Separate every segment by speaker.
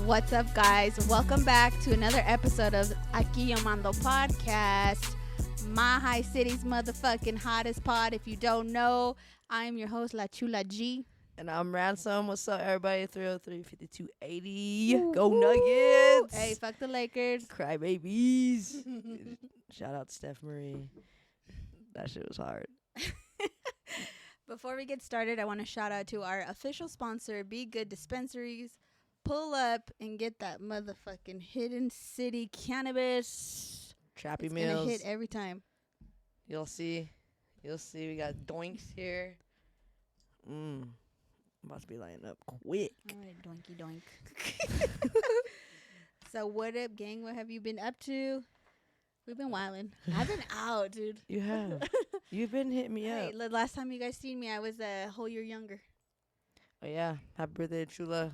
Speaker 1: What's up, guys? Welcome back to another episode of Aque Yo Mando podcast, my high city's motherfucking hottest pod. If you don't know, I am your host, La Chula G.
Speaker 2: And I'm Ransom. What's up, everybody? 303-5280. Go Nuggets.
Speaker 1: Hey, fuck the Lakers.
Speaker 2: Cry babies. Shout out to Steph Marie. That shit was hard.
Speaker 1: Before we get started, I want to shout out to our official sponsor, Be Good Dispensaries. Pull up and get that motherfucking Hidden City cannabis.
Speaker 2: Trappy
Speaker 1: it's
Speaker 2: meals.
Speaker 1: Gonna hit every time.
Speaker 2: You'll see. We got doinks here. About to be lining up quick.
Speaker 1: All right, doinky doink. So what up, gang? What have you been up to? We've been wilding. I've been out, dude.
Speaker 2: You have. You've been hitting me up.
Speaker 1: Hey, last time you guys seen me, I was a whole year younger.
Speaker 2: Oh, yeah. Happy birthday, Chula.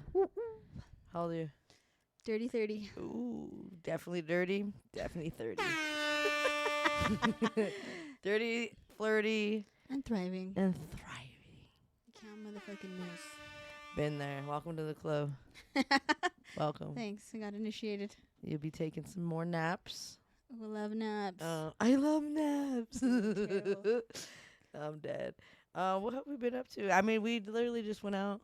Speaker 2: How old are you?
Speaker 1: Dirty 30.
Speaker 2: Ooh, definitely dirty. Definitely 30. 30, flirty.
Speaker 1: And thriving.
Speaker 2: And thriving.
Speaker 1: Count motherfucking moose.
Speaker 2: Been there. Welcome to the club. Welcome.
Speaker 1: Thanks. I got initiated.
Speaker 2: You'll be taking some more naps.
Speaker 1: We love naps.
Speaker 2: I love naps.
Speaker 1: True.
Speaker 2: I'm dead. What have we been up to? I mean, we literally just went out.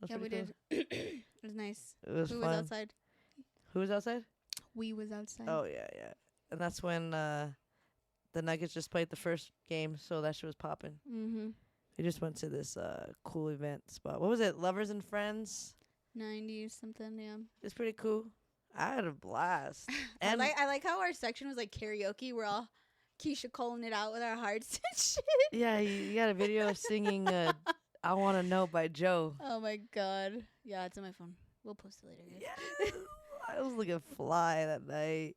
Speaker 1: Yeah, we did. It was nice.
Speaker 2: It was
Speaker 1: Who
Speaker 2: fun.
Speaker 1: was outside?
Speaker 2: Who was outside?
Speaker 1: We was outside.
Speaker 2: Oh, yeah. And that's when the Nuggets just played the first game, so that shit was popping.
Speaker 1: Mm-hmm.
Speaker 2: We just went to this cool event spot. What was it? Lovers and Friends?
Speaker 1: 90s something, yeah.
Speaker 2: It's pretty cool. I had a blast.
Speaker 1: I like how our section was like karaoke. We're all Keisha calling it out with our hearts and shit.
Speaker 2: Yeah, you got a video of singing I Want to Know by Joe.
Speaker 1: Oh, my God. Yeah, it's on my phone. We'll post it later, guys.
Speaker 2: Yeah. I was looking fly that night.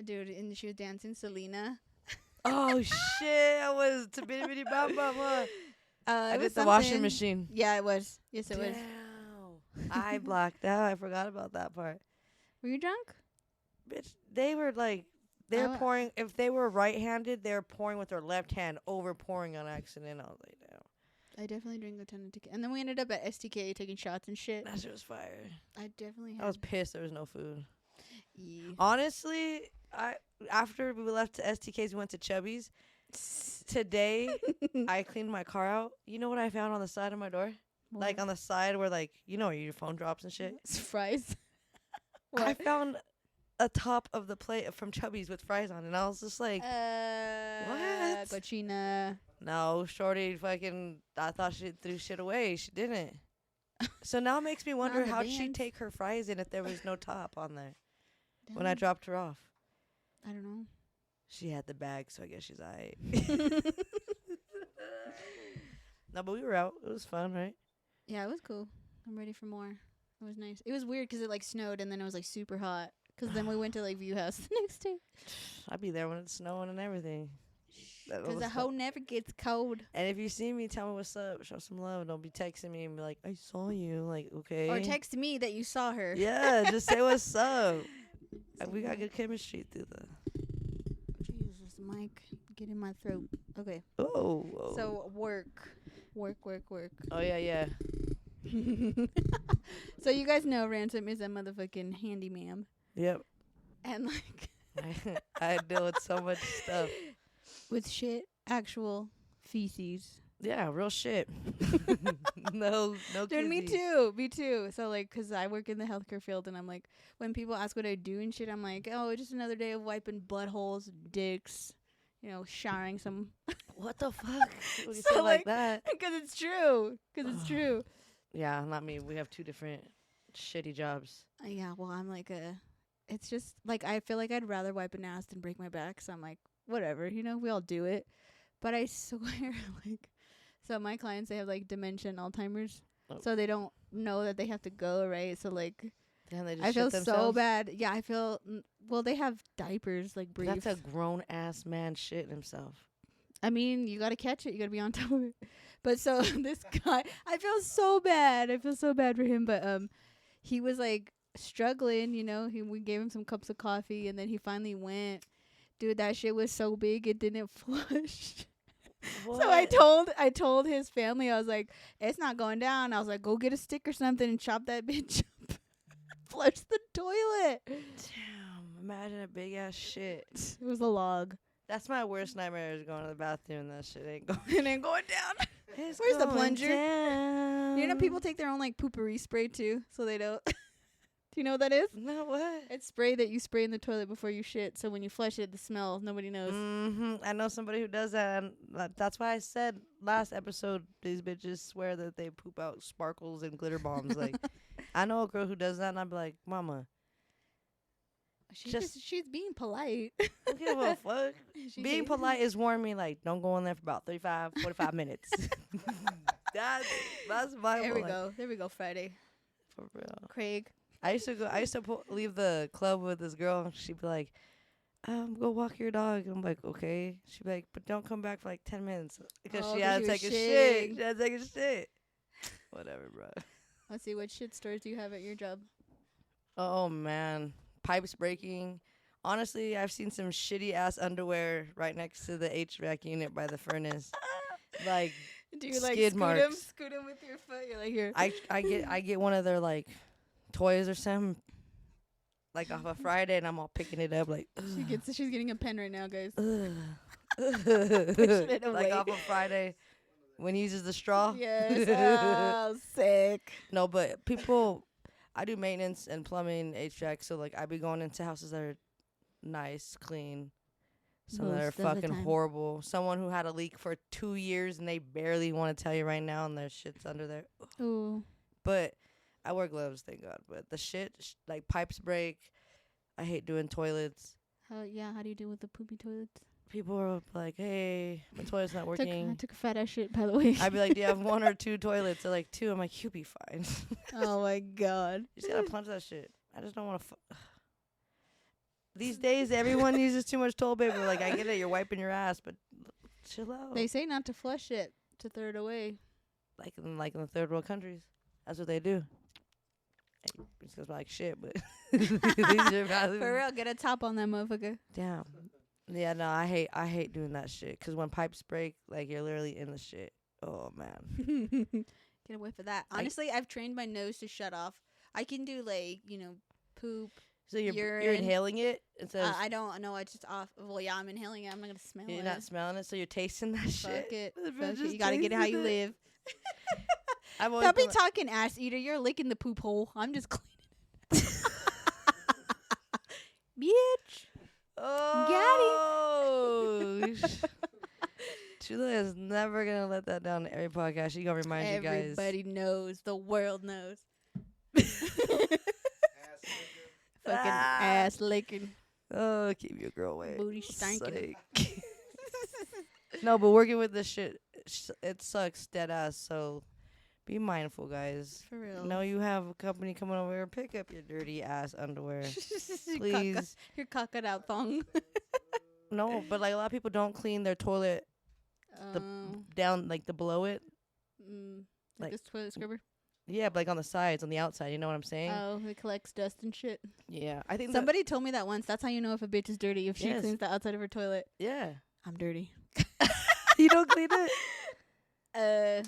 Speaker 1: Dude, and she was dancing Selena.
Speaker 2: Oh, shit. I was to bitty bitty bam bam. I did the washing machine.
Speaker 1: Yeah, it was. Yes, it was.
Speaker 2: I blacked out. I forgot about that part.
Speaker 1: Were you drunk?
Speaker 2: Bitch, they were like, they're pouring. If they were right-handed, they were pouring with their left hand, over pouring on accident. I was like, damn.
Speaker 1: I definitely drank a ton of tequila. And then we ended up at STK taking shots and shit.
Speaker 2: That shit was fire.
Speaker 1: I definitely had.
Speaker 2: I was pissed there was no food.
Speaker 1: Yeah.
Speaker 2: Honestly, after we left to STK's, we went to Chubby's. Today, I cleaned my car out. You know what I found on the side of my door?
Speaker 1: What?
Speaker 2: Like on the side where, like, you know, where your phone drops and shit.
Speaker 1: It's fries.
Speaker 2: I found a top of the plate from Chubby's with fries on, and I was just like, what?
Speaker 1: Cochina.
Speaker 2: No, shorty fucking, I thought she threw shit away. She didn't. So now it makes me wonder how'd she take her fries in if there was no top on there when I dropped her off.
Speaker 1: I don't know.
Speaker 2: She had the bag, so I guess she's alright. No, but we were out. It was fun, right?
Speaker 1: Yeah, it was cool. I'm ready for more. It was nice. It was weird 'cause it like snowed and then it was like super hot. 'Cause then we went to like View House the next day.
Speaker 2: I'd be there when it's snowing and everything.
Speaker 1: 'Cause the hoe never gets cold.
Speaker 2: And if you see me, tell me what's up. Show some love. Don't be texting me and be like, I saw you. Like, okay.
Speaker 1: Or text me that you saw her.
Speaker 2: Yeah, just say what's up. We got good chemistry through the...
Speaker 1: Jesus, Mike, get in my throat. Okay.
Speaker 2: Oh.
Speaker 1: So work.
Speaker 2: Oh, yeah.
Speaker 1: So you guys know Ransom is a motherfucking handyman.
Speaker 2: Yep.
Speaker 1: And like...
Speaker 2: I deal with so much stuff.
Speaker 1: With shit, actual feces.
Speaker 2: Yeah, real shit. No
Speaker 1: Dude, me
Speaker 2: kizzy.
Speaker 1: Me too. So, like, 'cause I work in the healthcare field, and I'm like, when people ask what I do and shit, I'm like, oh, just another day of wiping buttholes, dicks, you know, showering some.
Speaker 2: What the fuck? When you
Speaker 1: So,
Speaker 2: say
Speaker 1: like,
Speaker 2: like that?
Speaker 1: 'Cause it's true. 'Cause it's true.
Speaker 2: Yeah, not me. We have two different shitty jobs.
Speaker 1: Yeah, well, I'm like it's just, like, I feel like I'd rather wipe an ass than break my back, so I'm like, whatever, you know, we all do it. But I swear, like, so my clients, they have, like, dementia and Alzheimer's, so they don't know that they have to go, right? So, like,
Speaker 2: Damn, they just
Speaker 1: I feel
Speaker 2: shit
Speaker 1: so
Speaker 2: themselves?
Speaker 1: bad. Yeah, I feel, well, they have diapers, like, briefs.
Speaker 2: That's a grown-ass man shitting himself.
Speaker 1: I mean, you got to catch it. You got to be on top of it. But so this guy, I feel so bad. I feel so bad for him. But he was, like, struggling, you know. We gave him some cups of coffee, and then he finally went. Dude, that shit was so big it didn't flush.
Speaker 2: What?
Speaker 1: So I told his family, I was like, it's not going down. I was like, go get a stick or something and chop that bitch up. flush the toilet.
Speaker 2: Damn, imagine a big ass shit.
Speaker 1: It was a log.
Speaker 2: That's my worst nightmare is going to the bathroom and that shit ain't going.
Speaker 1: It ain't going down.
Speaker 2: It's
Speaker 1: Where's the
Speaker 2: going
Speaker 1: plunger?
Speaker 2: down.
Speaker 1: You know, people take their own like poopery spray too, so they don't. Do you know what that is?
Speaker 2: No, what?
Speaker 1: It's spray that you spray in the toilet before you shit, so when you flush it, the smell, nobody knows.
Speaker 2: I know somebody who does that, and that's why I said last episode these bitches swear that they poop out sparkles and glitter bombs. Like, I know a girl who does that, and I'd be like, Mama,
Speaker 1: She's being polite.
Speaker 2: don't give a fuck. Being polite is warning me, like, don't go in there for about 45 minutes. that's my
Speaker 1: There we go, Friday.
Speaker 2: For real.
Speaker 1: Craig.
Speaker 2: I used to leave the club with this girl, and she'd be like, go walk your dog. And I'm like, okay. She'd be like, but don't come back for like 10 minutes. Because she had to take a shit. She had to take a shit. Whatever, bro.
Speaker 1: Let's see, what shit stories do you have at your job?
Speaker 2: Oh, man. Pipes breaking. Honestly, I've seen some shitty ass underwear right next to the HVAC unit by the furnace. Like,
Speaker 1: do you like
Speaker 2: skid marks.
Speaker 1: scoot him with your foot? You're like, here.
Speaker 2: I get one of their like toys or something, like off a Friday, and I'm all picking it up like.
Speaker 1: She's getting a pen right now, guys.
Speaker 2: Like off a Friday when he uses the straw.
Speaker 1: Yes. Oh, sick.
Speaker 2: No, but people, I do maintenance and plumbing, HVAC, so like I be going into houses that are nice, clean. Some that are fucking horrible. Someone who had a leak for 2 years and they barely want to tell you right now, and their shit's under there.
Speaker 1: Ooh.
Speaker 2: But I wear gloves, thank God. But the shit, like pipes break. I hate doing toilets.
Speaker 1: How do you deal with the poopy toilets?
Speaker 2: People are like, hey, my toilet's not working.
Speaker 1: I took a fat ass shit, by the way.
Speaker 2: I'd be like, do you have 1 or 2 toilets? They're like, 2. I'm like, you'll be fine.
Speaker 1: Oh, my God.
Speaker 2: You just gotta plunge that shit. I just don't want to. These days, everyone uses too much toilet paper. Like, I get it, you're wiping your ass, but chill out.
Speaker 1: They say not to flush it, to throw it away.
Speaker 2: Like in the third world countries. That's what they do. It's because like shit, but
Speaker 1: for real, get a top on that motherfucker.
Speaker 2: Damn. Yeah, no, I hate doing that shit. Because when pipes break, like, you're literally in the shit. Oh, man.
Speaker 1: Get away for that. Honestly, I've trained my nose to shut off. I can do, like, poop.
Speaker 2: So you're inhaling it?
Speaker 1: I don't know. It's just off. Well, yeah, I'm inhaling it. I'm not going to smell it.
Speaker 2: You're not smelling it, so you're tasting that shit?
Speaker 1: Fuck it. You got to get it how you live.
Speaker 2: Don't
Speaker 1: be talking ass eater. You're licking the poop hole. I'm just cleaning it. Bitch.
Speaker 2: Oh. Chula is never going to let that down in every podcast. She's going to remind you guys.
Speaker 1: Everybody knows. The world knows. Fucking ass licking.
Speaker 2: Oh, keep your girl away.
Speaker 1: Booty stinking.
Speaker 2: No, but working with this shit, it sucks dead ass. So be mindful, guys.
Speaker 1: For real.
Speaker 2: No, you have a company coming over here. Pick up your dirty ass underwear. Please.
Speaker 1: Your cocked out thong.
Speaker 2: No, but like a lot of people don't clean their toilet down, like the below it.
Speaker 1: Like this toilet scrubber?
Speaker 2: Yeah, but like on the sides, on the outside. You know what I'm saying?
Speaker 1: Oh, it collects dust and shit.
Speaker 2: Yeah. I think
Speaker 1: somebody told me that once. That's how you know if a bitch is dirty, if she cleans the outside of her toilet.
Speaker 2: Yeah.
Speaker 1: I'm dirty.
Speaker 2: You don't clean it?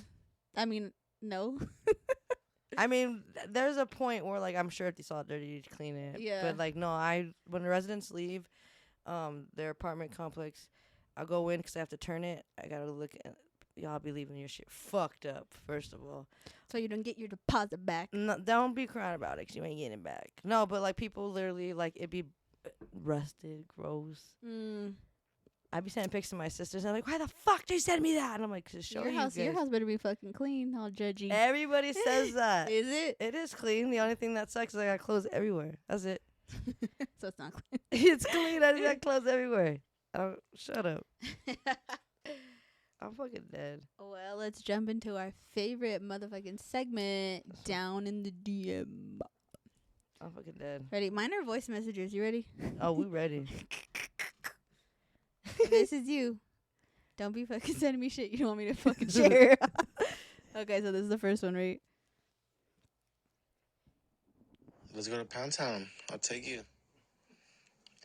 Speaker 1: I mean, no.
Speaker 2: I mean, there's a point where, like, I'm sure if you saw it dirty, you'd clean it.
Speaker 1: Yeah.
Speaker 2: But, like, no, when the residents leave their apartment complex, I'll go in because I have to turn it. I got to look at y'all be leaving your shit fucked up, first of all.
Speaker 1: So you don't get your deposit back.
Speaker 2: No, don't be crying about it 'cause you ain't getting it back. No, but, like, people literally, like, it'd be rusted, gross. I'd be sending pics to my sisters, and I'm like, why the fuck did you send me that? And I'm like, just show you guys.
Speaker 1: Your house better be fucking clean. All judgy.
Speaker 2: Everybody says that.
Speaker 1: Is it?
Speaker 2: It is clean. The only thing that sucks is I got clothes everywhere. That's it.
Speaker 1: So it's not clean.
Speaker 2: It's clean. I just got clothes everywhere. Shut up. I'm fucking dead.
Speaker 1: Well, let's jump into our favorite motherfucking segment, Down in the DM.
Speaker 2: I'm fucking dead.
Speaker 1: Ready? Mine are voice messages. You ready?
Speaker 2: Oh, we ready.
Speaker 1: This is you. Don't be fucking sending me shit you don't want me to fucking share. Okay, so this is the first one, right?
Speaker 3: Let's go to Pound Town. I'll take you.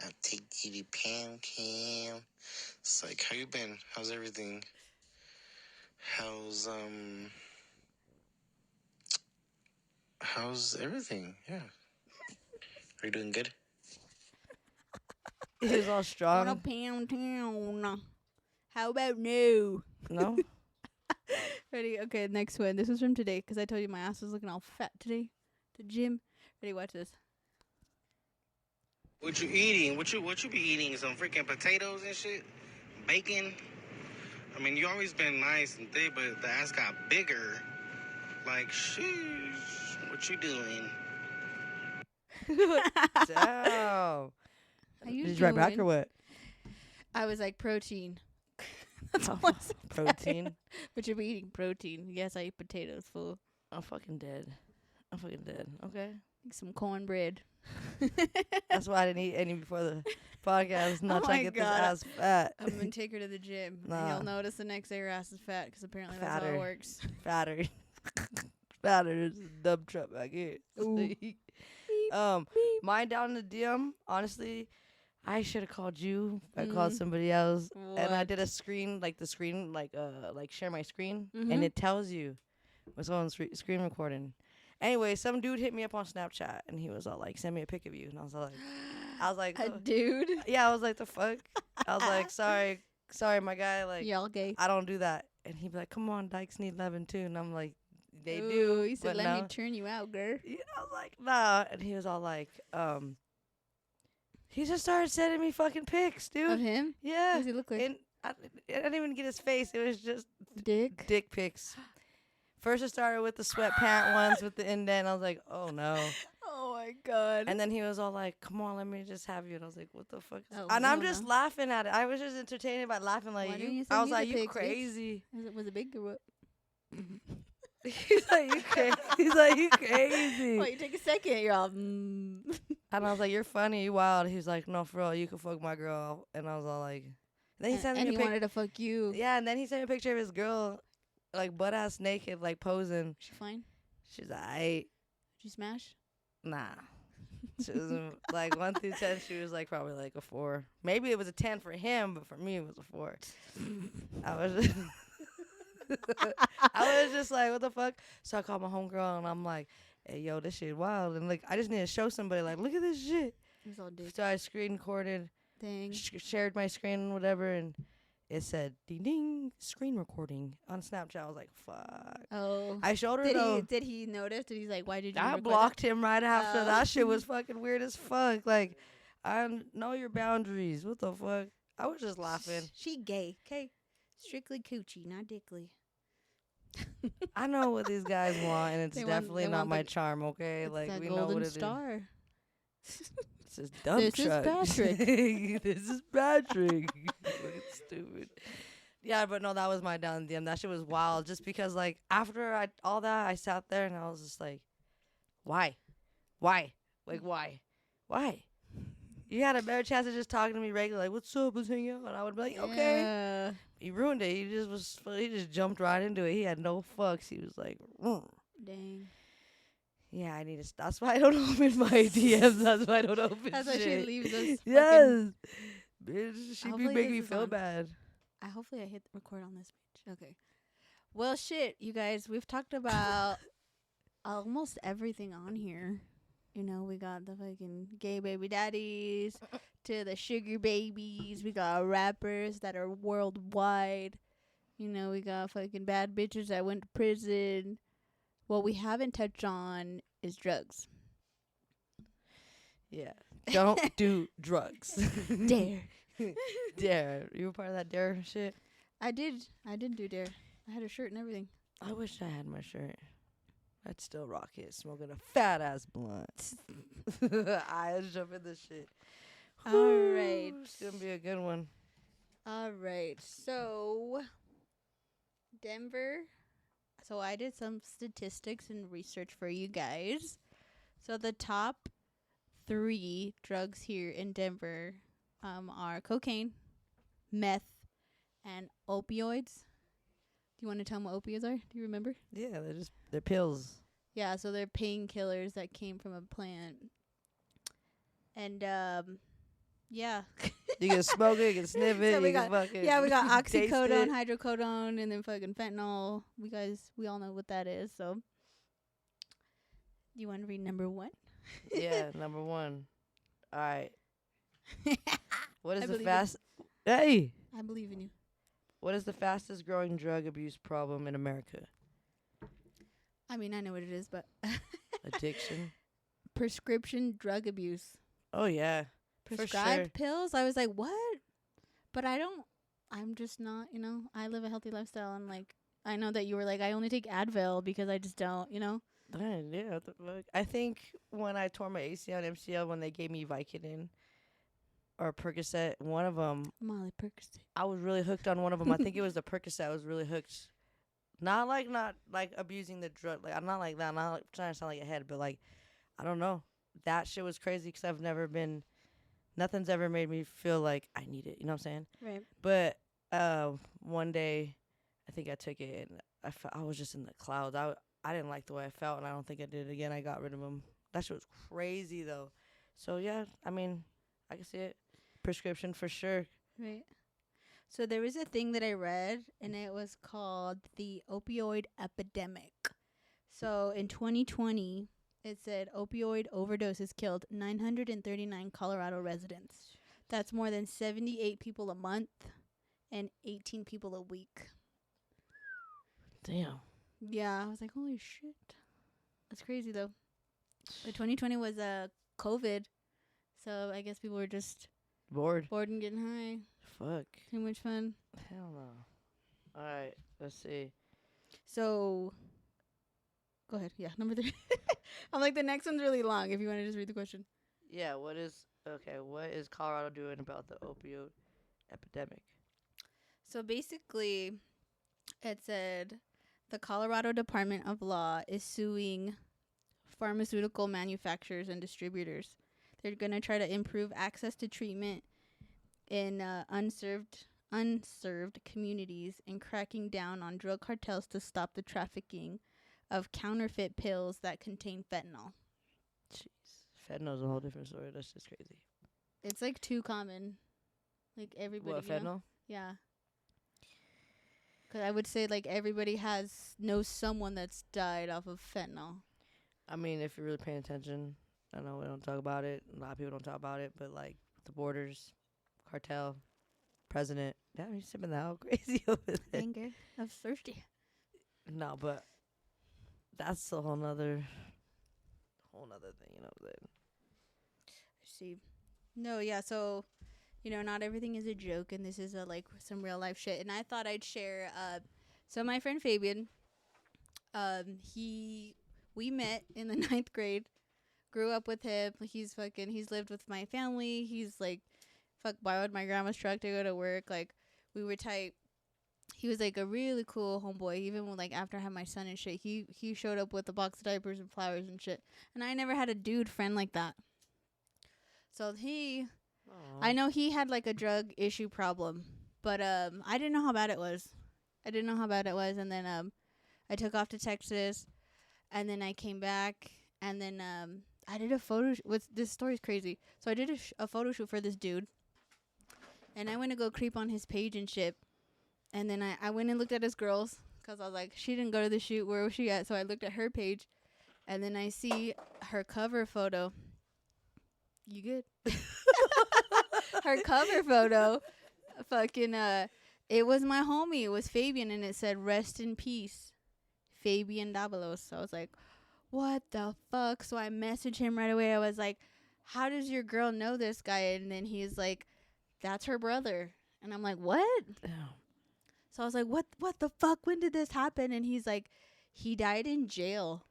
Speaker 3: I'll take you to Pound Town. It's like, how you been? How's everything? How's everything? Yeah. Are you doing good?
Speaker 2: He was all
Speaker 1: On a
Speaker 2: strong.
Speaker 1: pound town. How about no?
Speaker 2: No?
Speaker 1: Ready? Okay, next one. This was from today because I told you my ass was looking all fat today. The gym. Ready? Watch this.
Speaker 3: What you eating? What you be eating? Some freaking potatoes and shit? Bacon? I mean, you always been nice and thick, but the ass got bigger. Like, sheesh. What you doing?
Speaker 2: Damn.
Speaker 1: How you
Speaker 2: Did you write back or
Speaker 1: doing?
Speaker 2: what?
Speaker 1: I was like protein. That's
Speaker 2: Oh,
Speaker 1: all I said.
Speaker 2: protein.
Speaker 1: But you'll be eating protein. Yes, I eat potatoes full.
Speaker 2: I'm fucking dead. Okay.
Speaker 1: Like some cornbread.
Speaker 2: That's why I didn't eat any before the podcast. Not
Speaker 1: Oh
Speaker 2: trying
Speaker 1: my
Speaker 2: to get
Speaker 1: God.
Speaker 2: this ass fat.
Speaker 1: I'm gonna take her to the gym. And
Speaker 2: Nah.
Speaker 1: you'll notice the next day her ass is fat because apparently that's how
Speaker 2: Fatter.
Speaker 1: it works.
Speaker 2: Fatter. Fatter. There's a dump truck back here.
Speaker 1: Ooh.
Speaker 2: Mine down in the DM, honestly, I should have called you. I called somebody else. And I
Speaker 1: What?
Speaker 2: did a screen, like share my screen.
Speaker 1: Mhm.
Speaker 2: And it tells you when someone's screen recording. Anyway, some dude hit me up on Snapchat. And he was all like, send me a pic of you. And I was like,
Speaker 1: A dude.
Speaker 2: yeah, I was like, the fuck? I was like, sorry, my guy. Like,
Speaker 1: Y'all gay.
Speaker 2: I don't do that. And he'd be like, come on, dykes need loving too. And I'm like, they
Speaker 1: Ooh,
Speaker 2: do.
Speaker 1: He said,
Speaker 2: but
Speaker 1: let
Speaker 2: no.
Speaker 1: me turn you out, girl.
Speaker 2: Yeah, I was like, nah. And he was all like, he just started sending me fucking pics, dude.
Speaker 1: Of him? What
Speaker 2: Yeah.
Speaker 1: does he look like?
Speaker 2: And I didn't even get his face. It was just
Speaker 1: Dick.
Speaker 2: pics. First it started with the sweatpant ones with the indent. I was like, oh no.
Speaker 1: Oh my God.
Speaker 2: And then he was all like, come on, let me just have you. And I was like, what the fuck?
Speaker 1: Oh,
Speaker 2: And I'm
Speaker 1: hell
Speaker 2: just
Speaker 1: no.
Speaker 2: laughing at it. I was just entertained by laughing
Speaker 1: Why
Speaker 2: like
Speaker 1: didn't
Speaker 2: you.
Speaker 1: you
Speaker 2: I
Speaker 1: send
Speaker 2: was
Speaker 1: me
Speaker 2: like,
Speaker 1: the
Speaker 2: you
Speaker 1: pics, bitch?
Speaker 2: crazy.
Speaker 1: Was it big or what?
Speaker 2: He's like, you crazy. He's like, you crazy.
Speaker 1: Well, you take a second. You're all.
Speaker 2: And I was like, you're funny, you wild. He was like, no, for real, you can fuck my girl. And I was all like, then he sent me
Speaker 1: and
Speaker 2: a
Speaker 1: he
Speaker 2: picture.
Speaker 1: wanted to fuck you.
Speaker 2: Yeah, and then he sent me a picture of his girl, like butt ass naked, like posing.
Speaker 1: She fine?
Speaker 2: She's like, "Aight."
Speaker 1: Did you smash?
Speaker 2: Nah. She was like 1 through 10. She was like probably like a 4. Maybe it was a 10 for him, but for me it was a 4. I was just I was just like, what the fuck? So I called my homegirl and I'm like, hey, yo, this shit wild. And like, I just need to show somebody, like, look at this shit.
Speaker 1: It was all dick.
Speaker 2: So I screen recorded,
Speaker 1: Dang.
Speaker 2: shared my screen and whatever, and it said, ding ding, screen recording on Snapchat. I was like, fuck.
Speaker 1: Oh.
Speaker 2: I showed her though.
Speaker 1: Did he notice? Did he like, why did you
Speaker 2: I
Speaker 1: record
Speaker 2: blocked him right after.
Speaker 1: Oh.
Speaker 2: That shit was fucking weird as fuck. Like, I know your boundaries. What the fuck? I was just
Speaker 1: that?
Speaker 2: laughing.
Speaker 1: She gay. Okay. Strictly coochie, not dickly.
Speaker 2: I know what these guys want, and it's
Speaker 1: They want-
Speaker 2: definitely
Speaker 1: they
Speaker 2: not
Speaker 1: want
Speaker 2: my
Speaker 1: the-
Speaker 2: charm, okay?
Speaker 1: It's
Speaker 2: Like,
Speaker 1: that
Speaker 2: we know
Speaker 1: golden
Speaker 2: what it is.
Speaker 1: star.
Speaker 2: This is dumb
Speaker 1: This is
Speaker 2: truck.
Speaker 1: Patrick.
Speaker 2: This is Patrick. Fucking stupid. Yeah, but no, that was my down DM. That shit was wild. Just because, like, after all that, I sat there and I was just like, why? Like, why? You had a better chance of just talking to me regular, like, what's up? Let's hang out. And I would be like, okay.
Speaker 1: Yeah.
Speaker 2: He ruined it. He just jumped right into it. He had no fucks. He was like,
Speaker 1: Dang.
Speaker 2: yeah, I need to. That's why I don't open my DMs. That's why I don't open
Speaker 1: That's why she
Speaker 2: shit.
Speaker 1: leaves us.
Speaker 2: Yes. Bitch, she be
Speaker 1: Hopefully
Speaker 2: making
Speaker 1: this
Speaker 2: me
Speaker 1: is
Speaker 2: feel
Speaker 1: on.
Speaker 2: bad.
Speaker 1: Hopefully I hit record on this page. Okay. Well, shit, you guys. We've talked about almost everything on here. You know, we got the fucking gay baby daddies to the sugar babies. We got rappers that are worldwide. You know, we got fucking bad bitches that went to prison. What we haven't touched on is drugs.
Speaker 2: Yeah. Don't do drugs.
Speaker 1: Dare.
Speaker 2: Dare. You were part of that dare shit?
Speaker 1: I did do dare. I had a shirt and everything.
Speaker 2: I wish I had my shirt. I'd still rock it, smoking a fat ass blunt. I was jumping this shit.
Speaker 1: All
Speaker 2: Whew,
Speaker 1: right.
Speaker 2: It's gonna be a good one.
Speaker 1: All right. So, Denver. So, I did some statistics and research for you guys. So, the top 3 drugs here in Denver are cocaine, meth, and opioids. Do you want to tell them what opioids are? Do you remember?
Speaker 2: Yeah, they're pills.
Speaker 1: Yeah, so they're painkillers that came from a plant. And, yeah.
Speaker 2: You can smoke it, you can sniff it,
Speaker 1: So we
Speaker 2: you can
Speaker 1: got-
Speaker 2: fucking
Speaker 1: Yeah, we got
Speaker 2: taste
Speaker 1: oxycodone,
Speaker 2: it.
Speaker 1: hydrocodone, and then fucking fentanyl. We all know what that is. So, you want to read number 1?
Speaker 2: Yeah, number one. All right. What is
Speaker 1: I
Speaker 2: the
Speaker 1: believe
Speaker 2: fast? Hey,
Speaker 1: I believe in you.
Speaker 2: what is the fastest growing drug abuse problem in America?
Speaker 1: I mean, I know what it is, but
Speaker 2: Addiction.
Speaker 1: prescription drug abuse.
Speaker 2: Oh yeah,
Speaker 1: Prescribed
Speaker 2: sure.
Speaker 1: pills? I was like, what? But I'm just not, I live a healthy lifestyle. And, like, I know that you were like, I only take Advil because I just don't,
Speaker 2: Dang, yeah, what the fuck? I think when I tore my ACL and MCL, when they gave me Vicodin or Percocet, one of them,
Speaker 1: Molly Percocet.
Speaker 2: I was really hooked on one of them. I think it was the Percocet. I was really hooked. Not like abusing the drug. Like I'm not like that. I'm not like trying to sound like a head, but like I don't know. That shit was crazy because I've never been. Nothing's ever made me feel like I need it. You know what I'm saying?
Speaker 1: Right.
Speaker 2: But one day, I think I took it and I was just in the clouds. I didn't like the way I felt, and I don't think I did it again. I got rid of them. That shit was crazy though. So yeah, I mean, I can see it. Prescription for sure.
Speaker 1: Right. So there was a thing that I read, and it was called the opioid epidemic. So in 2020, it said opioid overdoses killed 939 Colorado residents. That's more than 78 people a month and 18 people a week.
Speaker 2: Damn.
Speaker 1: Yeah, I was like, holy shit. That's crazy, though. But 2020 was COVID, so I guess people were just
Speaker 2: Bored.
Speaker 1: bored and getting high.
Speaker 2: Fuck.
Speaker 1: Too much fun.
Speaker 2: Hell no. All right. Let's see.
Speaker 1: So, go ahead. Yeah, number 3. I'm like, the next one's really long if you want to just read the question.
Speaker 2: Yeah. What is Colorado doing about the opioid epidemic?
Speaker 1: So basically, it said the Colorado Department of Law is suing pharmaceutical manufacturers and distributors. They're going to try to improve access to treatment in unserved communities and cracking down on drug cartels to stop the trafficking of counterfeit pills that contain fentanyl.
Speaker 2: Jeez. Fentanyl's a whole different story. That's just crazy.
Speaker 1: It's like too common. Like everybody.
Speaker 2: What, fentanyl?
Speaker 1: Yeah. Because I would say like everybody knows someone that's died off of fentanyl.
Speaker 2: I mean, if you're really paying attention, I know we don't talk about it. A lot of people don't talk about it, but like the borders, cartel, president. Damn, he's sipping that all crazy over there.
Speaker 1: Anger. I'm thirsty.
Speaker 2: No, but that's a whole nother thing, you know what I'm saying?
Speaker 1: See. No, yeah, so, not everything is a joke, and this is like some real life shit. And I thought I'd share, so my friend Fabian, we met in the 9th grade, grew up with him. He's lived with my family. He's like, borrowed my grandma's truck to go to work. Like, we were tight. He was like a really cool homeboy. Even when, like, after I had my son and shit, he showed up with a box of diapers and flowers and shit. And I never had a dude friend like that. So I know he had like a drug issue problem, but I didn't know how bad it was. And then I took off to Texas, and then I came back, and then I did a photo. This story's crazy. So I did a photo shoot for this dude, and I went to go creep on his page and shit. And then I went and looked at his girls, because I was like, she didn't go to the shoot. Where was she at? So I looked at her page, and then I see her cover photo. You good? Her cover photo, it was my homie. It was Fabian, and it said, "Rest in peace, Fabian Davalos." So I was like, what the fuck? So I messaged him right away. I was like, how does your girl know this guy? And then he's like, that's her brother. And I'm like, what?
Speaker 2: Damn.
Speaker 1: So I was like, what the fuck? When did this happen? And he's like, he died in jail.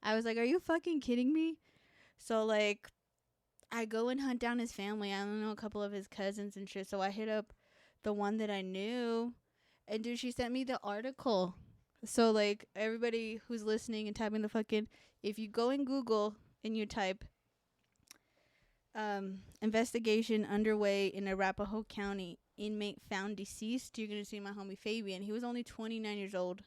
Speaker 1: I was like, are you fucking kidding me? So, like, I go and hunt down his family. I don't know, a couple of his cousins and shit. So I hit up the one that I knew. And, dude, she sent me the article. So, like, everybody who's listening and typing if you go in Google and you type investigation underway in Arapahoe County, inmate found deceased, you're going to see my homie Fabian. He was only 29 years old.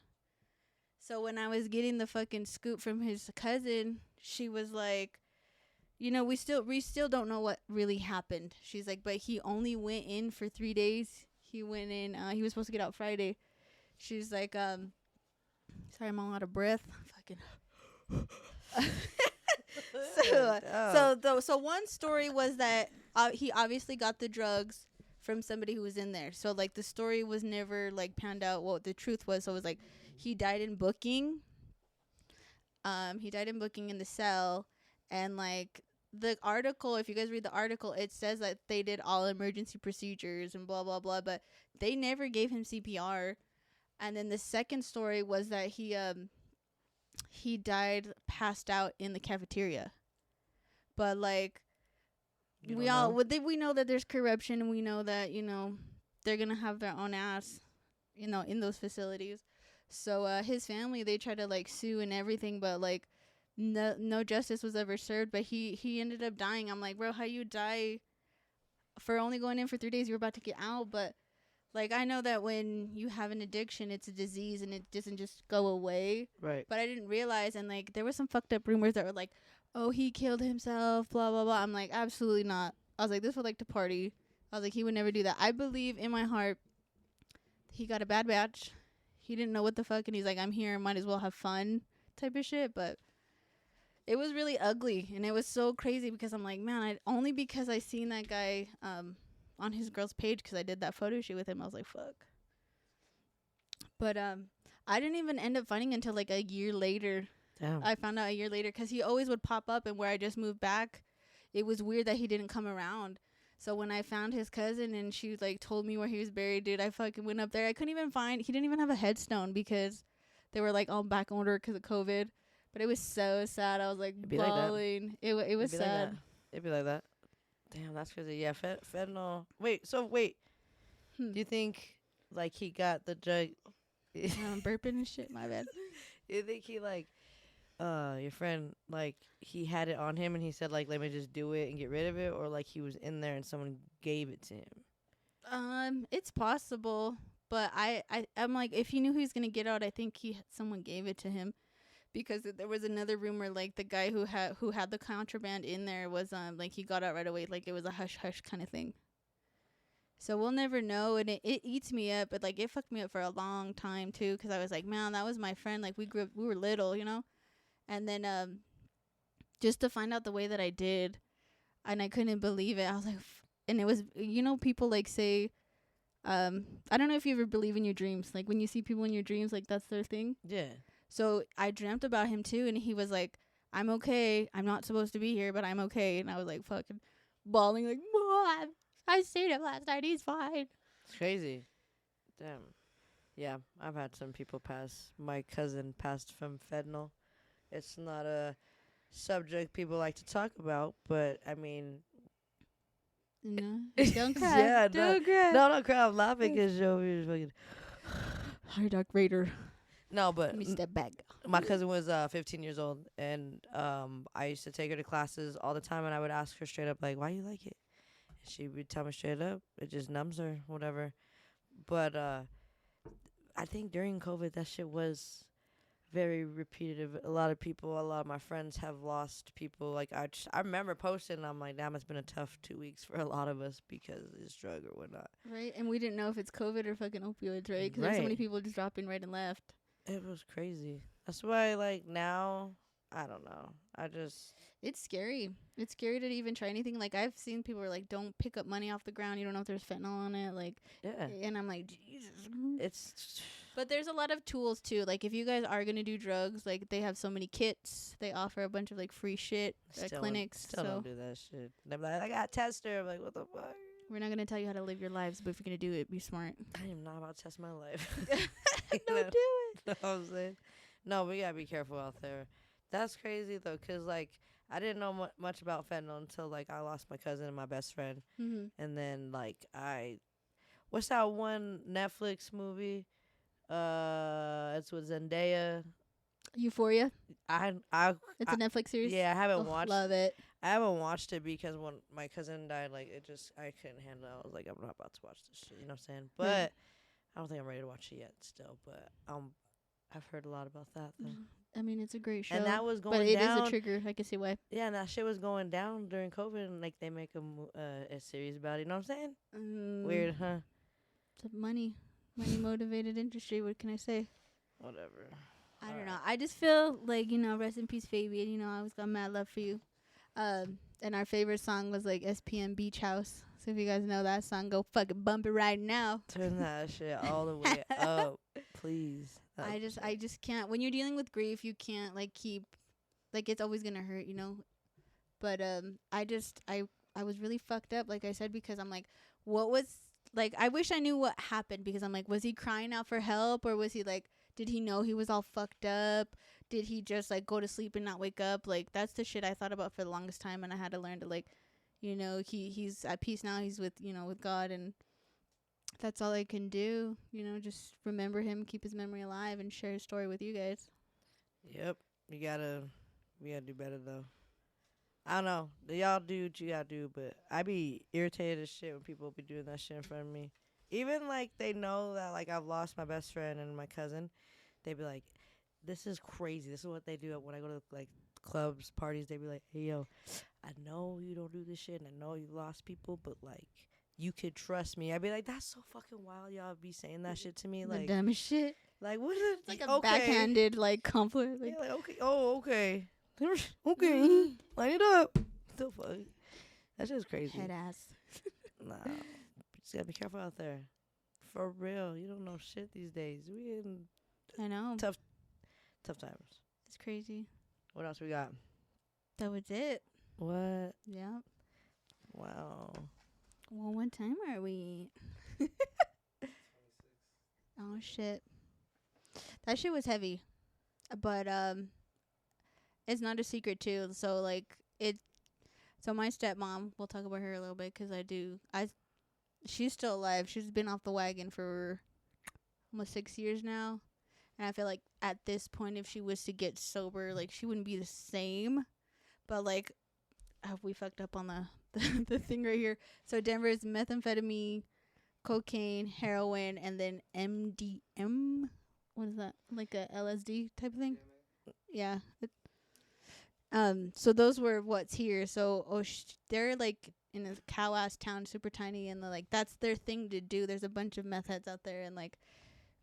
Speaker 1: So when I was getting the fucking scoop from his cousin, she was like, we still don't know what really happened. She's like, but he only went in for 3 days. He went in, he was supposed to get out Friday. She's like, sorry, I'm all out of breath. Fucking. So one story was that he obviously got the drugs from somebody who was in there. So like the story was never like panned out what the truth was. So it was like he died in booking. He died in booking in the cell, and like the article, if you guys read the article, it says that they did all emergency procedures and blah blah blah, but they never gave him CPR. And then the second story was that he died passed out in the cafeteria. But like we know that there's corruption, and we know that, you know, they're gonna have their own ass, you know, in those facilities. So his family, they tried to like sue and everything, but like no justice was ever served. But he ended up dying. I'm like, bro, how you die for only going in for 3 days? You're about to get out. But like, I know that when you have an addiction, it's a disease and it doesn't just go away.
Speaker 2: Right.
Speaker 1: But I didn't realize, and like there was some fucked up rumors that were like, oh, he killed himself, blah blah blah. I'm like, absolutely not. I was like, this would like to party. I was like, he would never do that. I believe in my heart he got a bad batch. He didn't know what the fuck, and he's like, I'm here, might as well have fun type of shit. But it was really ugly, and it was so crazy because I'm like, man, only because I seen that guy on his girl's page, because I did that photo shoot with him. I was like, fuck. But I didn't even end up finding until like a year later.
Speaker 2: Damn.
Speaker 1: I found out a year later because he always would pop up, and where I just moved back, it was weird that he didn't come around. So when I found his cousin and she like told me where he was buried, dude, I fucking went up there. I couldn't even find, he didn't even have a headstone because they were like all back order because of COVID. But it was so sad. I was like bawling. Like it was sad.
Speaker 2: It'd be like that. Damn, that's crazy. Yeah, fentanyl. Wait. Do you think like he got the drug?
Speaker 1: I'm burping and shit. My bad.
Speaker 2: You think he like your friend, like he had it on him and he said like, let me just do it and get rid of it, or like he was in there and someone gave it to him?
Speaker 1: It's possible, but I'm like, if he knew he was gonna get out, I think someone gave it to him, because there was another rumor like the guy who had the contraband in there was like he got out right away, like it was a hush hush kind of thing. So we'll never know, and it eats me up, but like it fucked me up for a long time too, because I was like, man, that was my friend, like we were little, you know. And then just to find out the way that I did, and I couldn't believe it. I was like, and it was, you know, people like say, I don't know if you ever believe in your dreams. Like when you see people in your dreams, like that's their thing.
Speaker 2: Yeah.
Speaker 1: So I dreamt about him too, and he was like, I'm okay. I'm not supposed to be here, but I'm okay. And I was like fucking bawling, like, Mom, I seen him last night. He's fine.
Speaker 2: It's crazy. Damn. Yeah, I've had some people pass. My cousin passed from fentanyl. It's not a subject people like to talk about, but I mean,
Speaker 1: no, don't cry.
Speaker 2: Yeah,
Speaker 1: don't cry.
Speaker 2: No, don't cry. I'm laughing because Joey was fucking.
Speaker 1: Hi, Dark Raider.
Speaker 2: No, but
Speaker 1: Let me step back.
Speaker 2: my cousin was 15 years old, and I used to take her to classes all the time, and I would ask her straight up, like, why you like it? And she would tell me straight up, it just numbs her, whatever. But I think during COVID, that shit was very repetitive. A lot of my friends have lost people. Like I remember posting, and I'm like, damn, it's been a tough 2 weeks for a lot of us because of this drug or whatnot. Right,
Speaker 1: and we didn't know if it's COVID or fucking opioids, right? Because there's so many people just dropping right and left.
Speaker 2: It was crazy. That's why, like, now, I don't know.
Speaker 1: It's scary. It's scary to even try anything. Like, I've seen people are like, don't pick up money off the ground. You don't know if there's fentanyl on it. Like,
Speaker 2: yeah.
Speaker 1: And I'm like, Jesus.
Speaker 2: But
Speaker 1: But there's a lot of tools too. Like if you guys are gonna do drugs, like they have so many kits. They offer a bunch of like free shit at clinics.
Speaker 2: Still don't do that shit. They're like, I got tester. I'm like, what the fuck?
Speaker 1: We're not gonna tell you how to live your lives, but if you're gonna do it, be smart.
Speaker 2: I am not about to test my life.
Speaker 1: Don't do it.
Speaker 2: Know what I'm saying? No, we gotta be careful out there. That's crazy though, 'cause like I didn't know much about fentanyl until like I lost my cousin and my best friend, and then like what's that one Netflix movie? It's with Zendaya.
Speaker 1: Euphoria.
Speaker 2: It's
Speaker 1: a Netflix series.
Speaker 2: Yeah, I haven't watched.
Speaker 1: Love it.
Speaker 2: I haven't watched it because when my cousin died, like I couldn't handle it. I was like, I'm not about to watch this shit. You know what I'm saying? But I don't think I'm ready to watch it yet. Still, but I've heard a lot about that though.
Speaker 1: I mean, it's a great show.
Speaker 2: And that was going
Speaker 1: down. But
Speaker 2: down.
Speaker 1: it is a trigger. I can see why.
Speaker 2: Yeah, and that shit was going down during COVID, and like they make a series about it. You know what I'm saying? Weird, huh?
Speaker 1: It's a money motivated industry. What can I say?
Speaker 2: Whatever.
Speaker 1: I don't know. I just feel like, rest in peace, Fabian. I always got mad love for you. And our favorite song was like SPM Beach House. So if you guys know that song, go fucking bump it right now.
Speaker 2: Turn that shit all the way up, please.
Speaker 1: I just can't. When you're dealing with grief, you can't like keep, like it's always gonna hurt, But I was really fucked up, like I said, because I'm like, what was like? I wish I knew what happened, because I'm like, was he crying out for help, or was he like, did he know he was all fucked up? Did he just like go to sleep and not wake up? Like that's the shit I thought about for the longest time, and I had to learn to like, he's at peace now. He's with with God, and that's all I can do. Just remember him, keep his memory alive, and share his story with you guys.
Speaker 2: Yep, we gotta do better though. I don't know. Y'all do what you gotta do, but I be irritated as shit when people be doing that shit in front of me. Even like they know that like I've lost my best friend and my cousin, they be like, "This is crazy. This is what they do when I go to like clubs, parties." They be like, "Hey yo, I know you don't do this shit, and I know you lost people, but like you could trust me." I'd be like, "That's so fucking wild. Y'all be saying that shit to me,
Speaker 1: The
Speaker 2: like
Speaker 1: dumbest shit.
Speaker 2: Like what? Is
Speaker 1: It's like a backhanded like compliment.
Speaker 2: Like, yeah, like okay, okay, okay, line it up. The fuck? That shit's crazy.
Speaker 1: Head ass.
Speaker 2: Nah, just gotta be careful out there. For real, you don't know shit these days. We in
Speaker 1: I know.
Speaker 2: tough times.
Speaker 1: It's crazy.
Speaker 2: What else we got?
Speaker 1: That was it.
Speaker 2: What?
Speaker 1: Yeah.
Speaker 2: Wow.
Speaker 1: Well, what time are we? Oh shit. That shit was heavy. But it's not a secret too. So like so my stepmom, we'll talk about her a little bit, cuz she's still alive. She's been off the wagon for almost 6 years now. And I feel like at this point, if she was to get sober, like she wouldn't be the same. But like, we fucked up on the thing right here. So Denver is methamphetamine, cocaine, heroin, and then MDM. What is that? Like a LSD type of thing? Yeah. So those were what's here. So they're like in a cow ass town, super tiny, and like that's their thing to do. There's a bunch of meth heads out there, and like,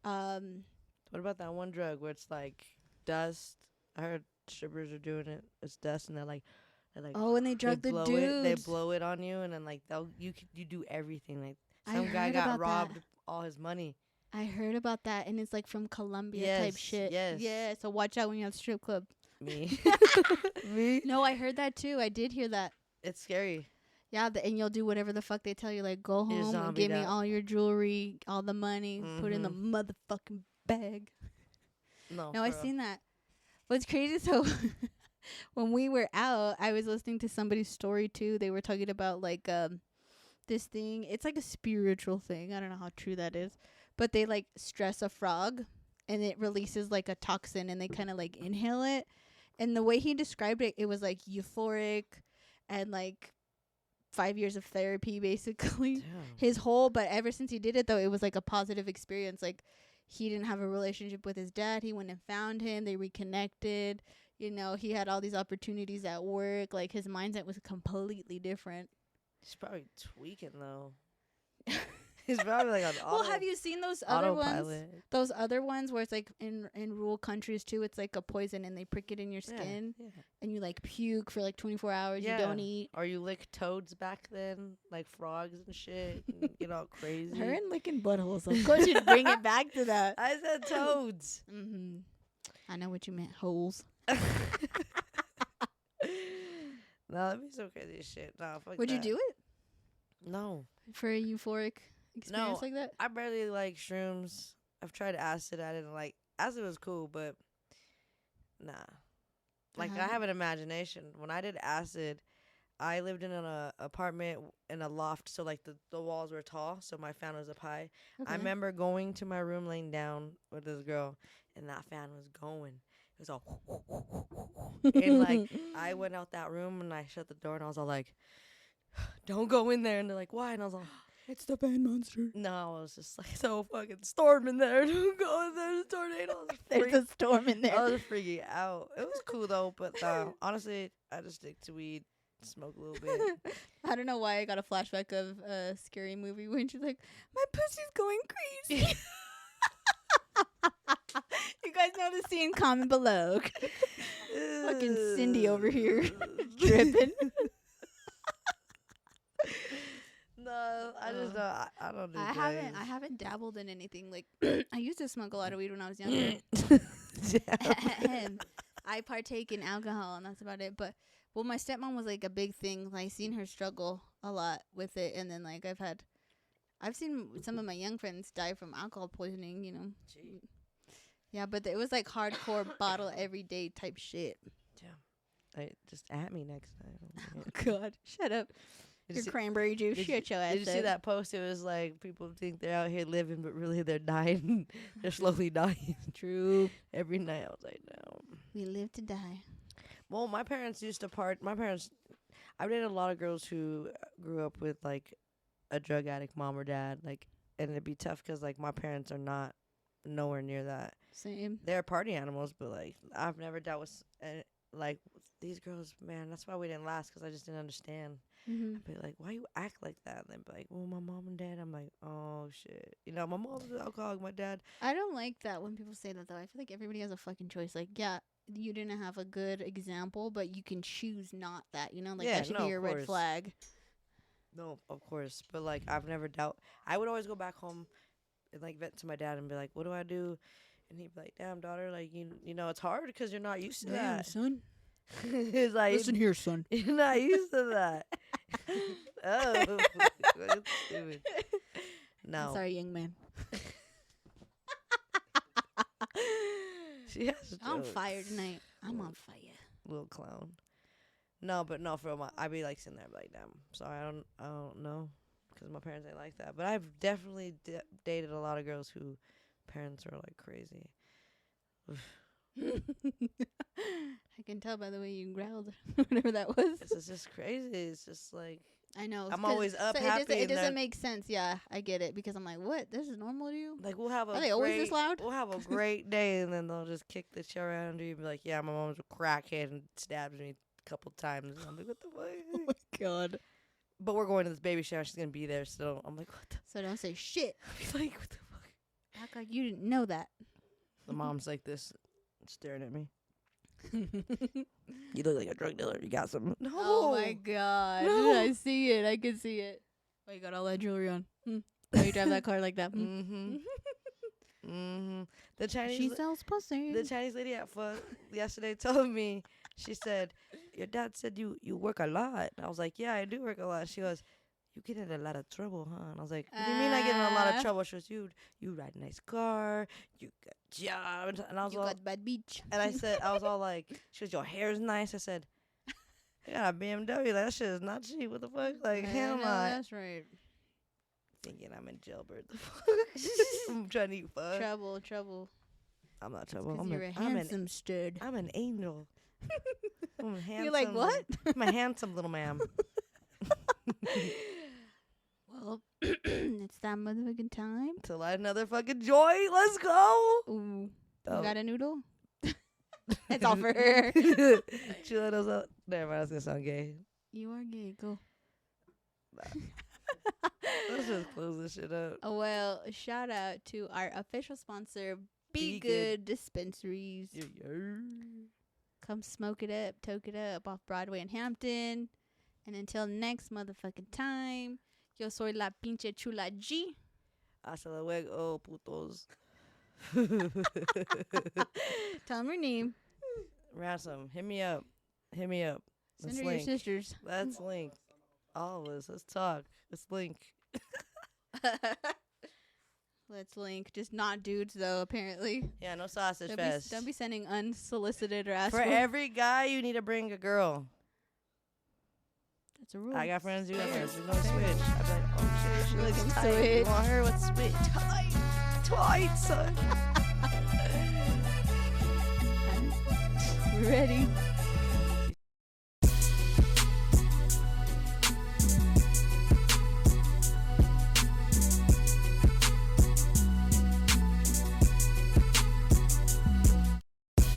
Speaker 2: What about that one drug where it's like dust? I heard strippers are doing it. It's dust, and they're like
Speaker 1: oh, and they drug the dudes.
Speaker 2: They blow it on you, and then like you do everything. Like some guy
Speaker 1: heard
Speaker 2: got
Speaker 1: about
Speaker 2: robbed
Speaker 1: that.
Speaker 2: all his money.
Speaker 1: I heard about that, and it's like from Colombia type shit.
Speaker 2: Yes.
Speaker 1: Yeah, so watch out when you're at the strip club.
Speaker 2: Me. Me.
Speaker 1: No, I heard that too. I did hear that.
Speaker 2: It's scary.
Speaker 1: Yeah, and you'll do whatever the fuck they tell you. Like, go home and give me all your jewelry, all the money, put it in the motherfucking bag.
Speaker 2: No,
Speaker 1: I seen that. What's crazy, so when we were out, I was listening to somebody's story too. They were talking about like this thing. It's like a spiritual thing. I don't know how true that is. But they like stress a frog and it releases like a toxin, and they kind of like inhale it. And the way he described it, it was like euphoric and like 5 years of therapy basically.
Speaker 2: Damn.
Speaker 1: But ever since he did it though, it was like a positive experience. Like he didn't have a relationship with his dad. He went and found him. They reconnected. He had all these opportunities at work. Like his mindset was completely different.
Speaker 2: He's probably tweaking though. He's probably like on
Speaker 1: well, have you seen those other
Speaker 2: autopilot.
Speaker 1: ones? Those other ones where it's like in rural countries too. It's like a poison, and they prick it in your skin, and you like puke for like 24 hours. You don't eat.
Speaker 2: Or you lick toads back then, like frogs and shit. And get all crazy.
Speaker 1: Her and licking buttholes. Of course, you'd bring it back to that.
Speaker 2: I said toads.
Speaker 1: Mm-hmm. I know what you meant. Holes.
Speaker 2: No, that'd be so crazy as shit. No, fuck
Speaker 1: Would
Speaker 2: that.
Speaker 1: you do it?
Speaker 2: No.
Speaker 1: For a euphoric experience like that?
Speaker 2: I barely like shrooms. I've tried acid. I didn't like acid. Was cool, but nah. Like I have an imagination. When I did acid, I lived in an apartment in a loft, so like the walls were tall, so my fan was up high. Okay. I remember going to my room, laying down with this girl, and that fan was going. It was all and like I went out that room and I shut the door and I was all like, "Don't go in there." And they're like, "Why?" And I was like,
Speaker 1: "It's the fan monster."
Speaker 2: No, I was just like, so fucking storm in there. Don't go in there. There's a tornado.
Speaker 1: There's a storm in there.
Speaker 2: I was freaking out. It was cool though, but honestly, I just stick to weed, smoke a little bit.
Speaker 1: I don't know why I got a flashback of a scary movie when she's like, "My pussy's going crazy." You guys know the scene. Comment below. Fucking Cindy over here dripping.
Speaker 2: No, I just don't. I don't do
Speaker 1: I
Speaker 2: drugs.
Speaker 1: haven't dabbled in anything. Like I used to smoke a lot of weed when I was younger. I partake in alcohol, and that's about it. But well, my stepmom was like a big thing. I seen her struggle a lot with it, and then like I've seen some of my young friends die from alcohol poisoning. You know.
Speaker 2: Gee.
Speaker 1: Yeah, but it was like hardcore bottle every day type shit.
Speaker 2: Yeah. Just at me next time.
Speaker 1: Oh God, shut up. Your cranberry juice. Shut your ass.
Speaker 2: Did you see that post? It was like people think they're out here living, but really they're dying. They're slowly dying.
Speaker 1: True.
Speaker 2: Every night I was like, no.
Speaker 1: We live to die.
Speaker 2: Well, my parents used to I dated a lot of girls who grew up with like a drug addict mom or dad, like, and it'd be tough because like my parents are not nowhere near that.
Speaker 1: Same.
Speaker 2: They're party animals, but like I've never dealt with like these girls. Man, that's why we didn't last, because I just didn't understand.
Speaker 1: Mm-hmm.
Speaker 2: I'd be like, why you act like that? And they'd be like, well, my mom and dad. I'm like, oh shit. You know, my mom's an alcoholic, my dad.
Speaker 1: I don't like that when people say that though. I feel like everybody has a fucking choice. Like, yeah, you didn't have a good example, but you can choose not that. You know, like that should be your red flag.
Speaker 2: No, of course. But like, I've never doubt. I would always go back home and like vent to my dad and be like, what do I do? And he'd be like, damn, daughter, like you know, it's hard because you're not used to that,
Speaker 1: son.
Speaker 2: He's like,
Speaker 1: listen here, son.
Speaker 2: You're not used to that. Oh, that's stupid. No.
Speaker 1: Sorry, young man.
Speaker 2: She has
Speaker 1: I'm
Speaker 2: jokes.
Speaker 1: fire tonight. I'm on fire.
Speaker 2: Little clown. No, but no, for real, I'd be like sitting there like, damn. Sorry, I don't know, because my parents ain't like that. But I've definitely dated a lot of girls who parents are like crazy.
Speaker 1: I can tell by the way you growled, whatever that was.
Speaker 2: It's just crazy. It's just like,
Speaker 1: I know.
Speaker 2: I'm always up,
Speaker 1: so
Speaker 2: happy.
Speaker 1: It doesn't make sense. Yeah, I get it, because I'm like, what? This is normal to you?
Speaker 2: Like, we'll have
Speaker 1: Are they always this loud?
Speaker 2: We'll have a great day, and then they'll just kick the chair around under you and be like, yeah, my mom's a crackhead and stabbed me a couple times. And I'm like, what the fuck?
Speaker 1: Oh my God.
Speaker 2: But we're going to this baby shower. She's going to be there still. I'm like, what the?
Speaker 1: So don't say shit.
Speaker 2: I'm like, what the fuck?
Speaker 1: Act like you didn't know that.
Speaker 2: The mom's like this, staring at me. You look like a drug dealer. You got some. No.
Speaker 1: Oh my God.
Speaker 2: No.
Speaker 1: I see it. I can see it. Oh, you got all that jewelry on. Why you drive that car like that?
Speaker 2: Mm-hmm. Mm-hmm. The Chinese.
Speaker 1: She sells pussy.
Speaker 2: The Chinese lady at FUD yesterday told me, she said, your dad said you work a lot. I was like, yeah, I do work a lot. She goes, you get in a lot of trouble, huh? And I was like, what do you mean I get in a lot of trouble? She goes, you ride a nice car, you got jobs. And I was
Speaker 1: you
Speaker 2: all,
Speaker 1: got bad beach.
Speaker 2: and I was all like, she goes, your hair's nice. I said, I got a BMW. Like, that shit is not cheap. What the fuck? Like, hell no.
Speaker 1: That's right.
Speaker 2: Thinking I'm in jailbird. The fuck? I'm trying to eat fuck.
Speaker 1: Trouble.
Speaker 2: I'm not trouble.
Speaker 1: You're a handsome stud.
Speaker 2: I'm an angel. I'm a handsome.
Speaker 1: You're like, what?
Speaker 2: I'm a handsome little man.
Speaker 1: Well, it's that motherfucking time.
Speaker 2: To light another fucking joint. Let's go.
Speaker 1: Ooh.
Speaker 2: Oh.
Speaker 1: You got a noodle? It's all for her.
Speaker 2: Chula knows how. Never mind, I was gonna sound gay.
Speaker 1: You are gay. Go.
Speaker 2: Let's just close this shit up.
Speaker 1: Oh, well, shout out to our official sponsor, Be
Speaker 2: Be Good.
Speaker 1: Good Dispensaries.
Speaker 2: Yeah.
Speaker 1: Come smoke it up, toke it up off Broadway in Hampton. And until next motherfucking time, yo soy la pinche Chula G.
Speaker 2: Hasta luego, putos.
Speaker 1: Tell them your name.
Speaker 2: Ransom, hit me up.
Speaker 1: Send
Speaker 2: Let's
Speaker 1: her your
Speaker 2: link.
Speaker 1: sisters.
Speaker 2: Let's link. All of us. Let's talk. Let's link.
Speaker 1: Let's link. Just not dudes, though, apparently.
Speaker 2: Yeah, no sausage fest.
Speaker 1: Don't be sending unsolicited or asked
Speaker 2: For every guy, you need to bring a girl.
Speaker 1: That's a rule.
Speaker 2: I got friends, you got friends. There's no switch. I'd be like, oh shit, she looks
Speaker 1: Looking
Speaker 2: tight.
Speaker 1: switch.
Speaker 2: You want her with switch? Tight, son.
Speaker 1: We're ready.